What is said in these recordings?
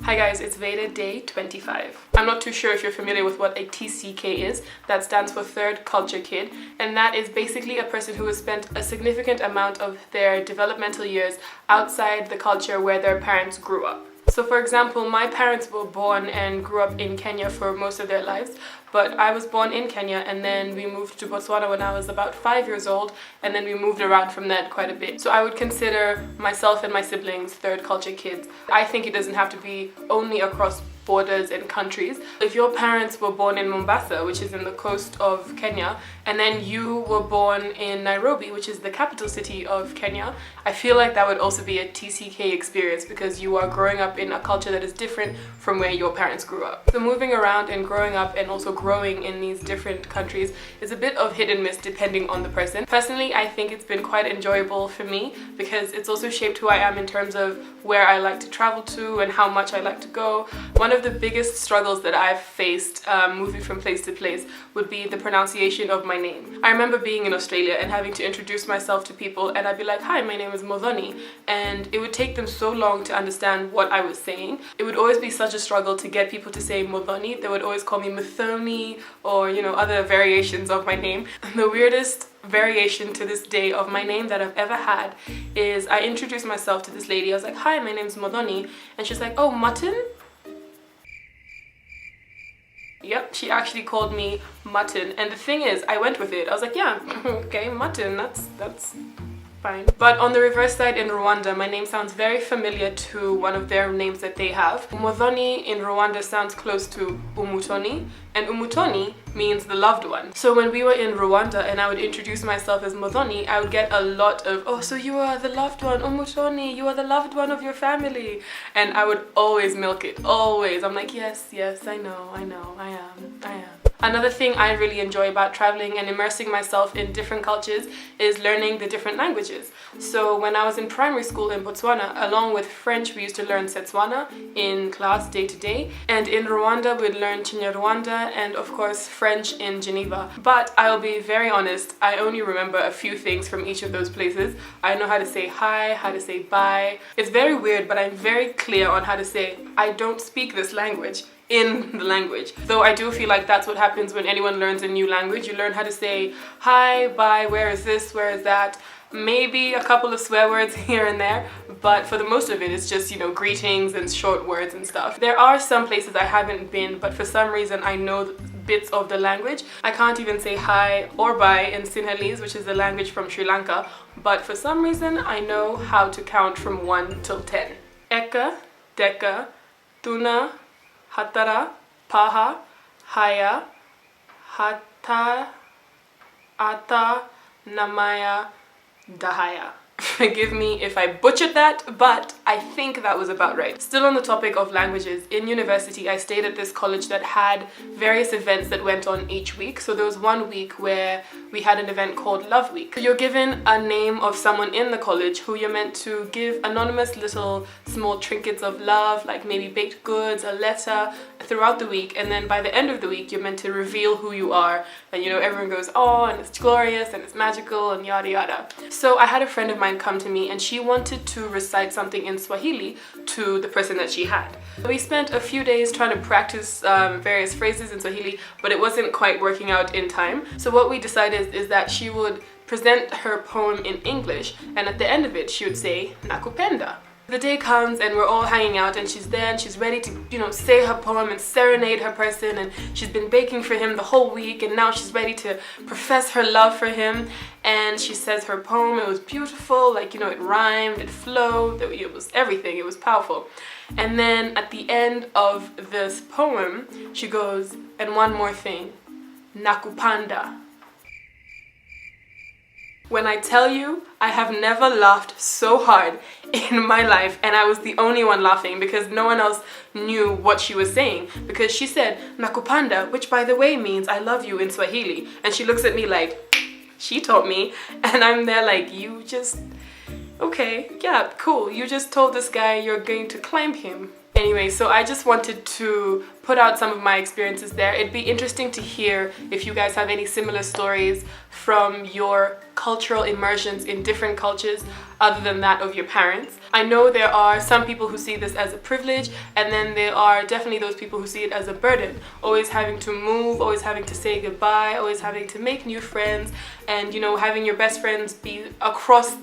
Hi guys, it's Veda day 25. I'm not too sure if you're familiar with what a TCK is. That stands for Third Culture Kid, and that is basically a person who has spent a significant amount of their developmental years outside the culture where their parents grew up. So for example, my parents were born and grew up in Kenya for most of their lives, but I was born in Kenya and then we moved to Botswana when I was about 5 years old, and then we moved around from that quite a bit. So I would consider myself and my siblings third culture kids. I think it doesn't have to be only across borders and countries. If your parents were born in Mombasa, which is in the coast of Kenya, and then you were born in Nairobi, which is the capital city of Kenya, I feel like that would also be a TCK experience because you are growing up in a culture that is different from where your parents grew up. So moving around and growing up and also growing in these different countries is a bit of hit and miss depending on the person. Personally, I think it's been quite enjoyable for me because it's also shaped who I am in terms of where I like to travel to and how much I like to go. One of the biggest struggles that I've faced moving from place to place would be the pronunciation of my name. I remember being in Australia and having to introduce myself to people, and I'd be like, hi, my name is Modoni, and it would take them so long to understand what I was saying. It would always be such a struggle to get people to say Modoni. They would always call me Muthoni or, you know, other variations of my name. The weirdest variation to this day of my name that I've ever had is I introduced myself to this lady. I was like, hi, my name's Modoni, and she's like, oh, mutton? Yep, she actually called me mutton, and the thing is, I went with it. I was like, yeah, okay, mutton, that's fine. But on the reverse side, in Rwanda, my name sounds very familiar to one of their names that they have. Umudhoni in Rwanda sounds close to Umutoni, and Umutoni means the loved one. So when we were in Rwanda and I would introduce myself as Modoni, I would get a lot of, oh, so you are the loved one, Umutoni, you are the loved one of your family. And I would always milk it, always. I'm like, yes, I know, I am. Another thing I really enjoy about traveling and immersing myself in different cultures is learning the different languages. So when I was in primary school in Botswana, along with French, we used to learn Setswana in class day to day. And in Rwanda, we'd learn Kinyarwanda and of course French in Geneva. But I'll be very honest, I only remember a few things from each of those places. I know how to say hi, how to say bye. It's very weird, but I'm very clear on how to say, I don't speak this language in the language. Though I do feel like that's what happens when anyone learns a new language. You learn how to say hi, bye, where is this, where is that. Maybe a couple of swear words here and there, but for the most of it, it's just, you know, greetings and short words and stuff. There are some places I haven't been, but for some reason I know bits of the language. I can't even say hi or bye in Sinhalese, which is the language from Sri Lanka, but for some reason I know how to count from 1 till 10. Eka, Deka, Tuna, Hatara, Paha, Haya, Hata, Ata, Namaya, Dahaya. Forgive me if I butchered that, but I think that was about right. Still on the topic of languages, in university I stayed at this college that had various events that went on each week. So there was one week where we had an event called Love Week. So you're given a name of someone in the college who you're meant to give anonymous little small trinkets of love, like maybe baked goods, a letter, throughout the week, and then by the end of the week you're meant to reveal who you are, and you know, everyone goes, oh, and it's glorious and it's magical and yada yada. So I had a friend of mine come to me and she wanted to recite something in Swahili to the person that she had. We spent a few days trying to practice various phrases in Swahili, but it wasn't quite working out in time. So what we decided is that she would present her poem in English, and at the end of it she would say nakupenda. The day comes and we're all hanging out and she's there and she's ready to, you know, say her poem and serenade her person, and she's been baking for him the whole week and now she's ready to profess her love for him, and she says her poem. It was beautiful, like, you know, it rhymed, it flowed, it was everything, it was powerful. And then at the end of this poem she goes, and one more thing, nakupanda. When I tell you, I have never laughed so hard in my life, and I was the only one laughing because no one else knew what she was saying, because she said nakupanda, which by the way means I love you in Swahili, and she looks at me like, she taught me, and I'm there like, you just, okay, yeah, cool, you just told this guy you're going to climb him. Anyway, so I just wanted to put out some of my experiences there. It'd be interesting to hear if you guys have any similar stories from your cultural immersions in different cultures other than that of your parents. I know there are some people who see this as a privilege, and then there are definitely those people who see it as a burden. Always having to move, always having to say goodbye, always having to make new friends, and you know, having your best friends be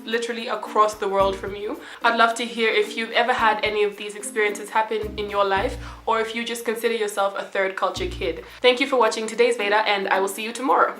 literally across the world from you. I'd love to hear if you've ever had any of these experiences happen in your life, or if you just consider yourself a third culture kid. Thank you for watching today's Veda, and I will see you tomorrow.